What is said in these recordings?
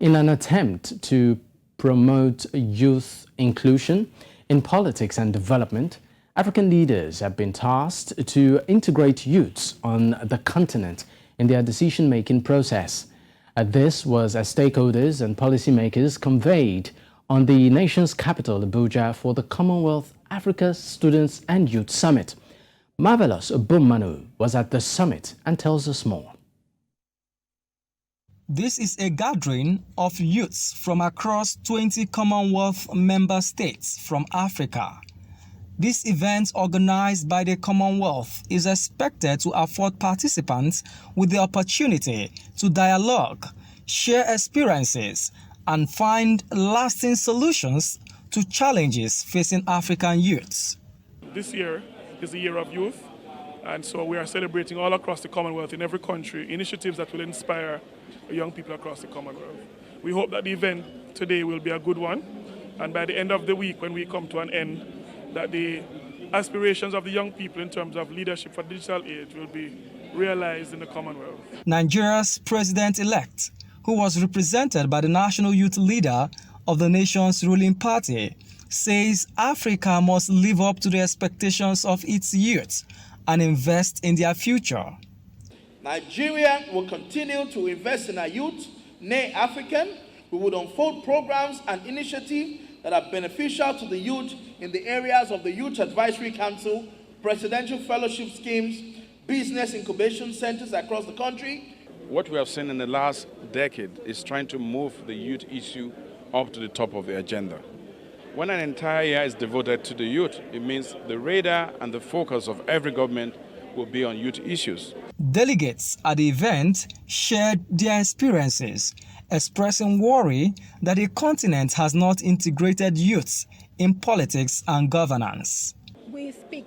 In an attempt to promote youth inclusion in politics and development, African leaders have been tasked to integrate youths on the continent in their decision-making process. This was as stakeholders and policymakers conveyed on the nation's capital, Abuja, for the Commonwealth Africa Students and Youth Summit. Marvelous Obomanu was at the summit and tells us more. This is a gathering of youths from across 20 Commonwealth member states from Africa. This event, organized by the Commonwealth, is expected to afford participants with the opportunity to dialogue, share experiences, and find lasting solutions to challenges facing African youths. This year is the year of youth, and so we are celebrating all across the Commonwealth, in every country, initiatives that will inspire young people across the Commonwealth. We hope that the event today will be a good one, and by the end of the week, when we come to an end, that the aspirations of the young people in terms of leadership for the digital age will be realized in the Commonwealth. Nigeria's president-elect, who was represented by the national youth leader of the nation's ruling party, says Africa must live up to the expectations of its youth and invest in their future. Nigeria will continue to invest in our youth, nay African. We would unfold programs and initiatives that are beneficial to the youth in the areas of the Youth Advisory Council, presidential fellowship schemes, business incubation centers across the country. What we have seen in the last decade is trying to move the youth issue up to the top of the agenda. When an entire year is devoted to the youth, it means the radar and the focus of every government will be on youth issues. Delegates at the event shared their experiences, expressing worry that the continent has not integrated youths in politics and governance. We speak,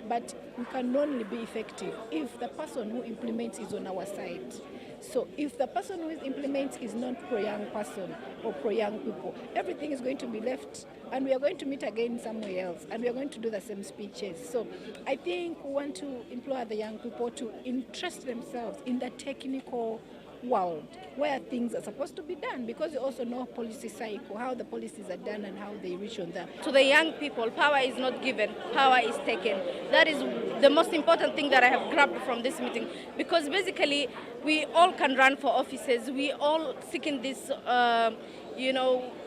but we can only be effective if the person who implements is on our side. So if the person who implements is not pro-young person or pro-young people, everything is going to be left, and we are going to meet again somewhere else, and we are going to do the same speeches. So I think we want to implore the young people to interest themselves in the technical world where things are supposed to be done, because you also know policy cycle, how the policies are done and how they reach on them. To the young people, power is not given, power is taken. That is the most important thing that I have grabbed from this meeting, because basically we all can run for offices, we all seeking this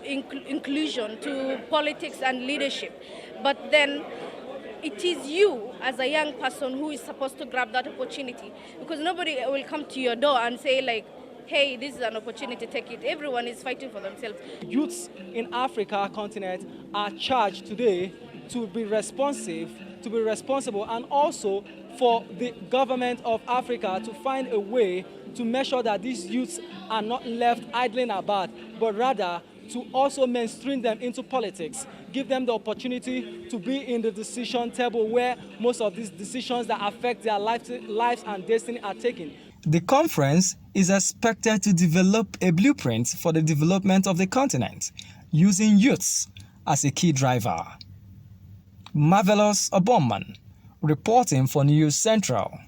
inclusion to politics and leadership, but then it is you as a young person who is supposed to grab that opportunity, because nobody will come to your door and say like, hey, this is an opportunity, take it. Everyone is fighting for themselves. Youths in Africa continent are charged today to be responsive, to be responsible, and also for the government of Africa to find a way to make sure that these youths are not left idling about, but rather to also mainstream them into politics, give them the opportunity to be in the decision table where most of these decisions that affect their lives and destiny are taken. The conference is expected to develop a blueprint for the development of the continent, using youths as a key driver. Marvelous Obomanu, reporting for News Central.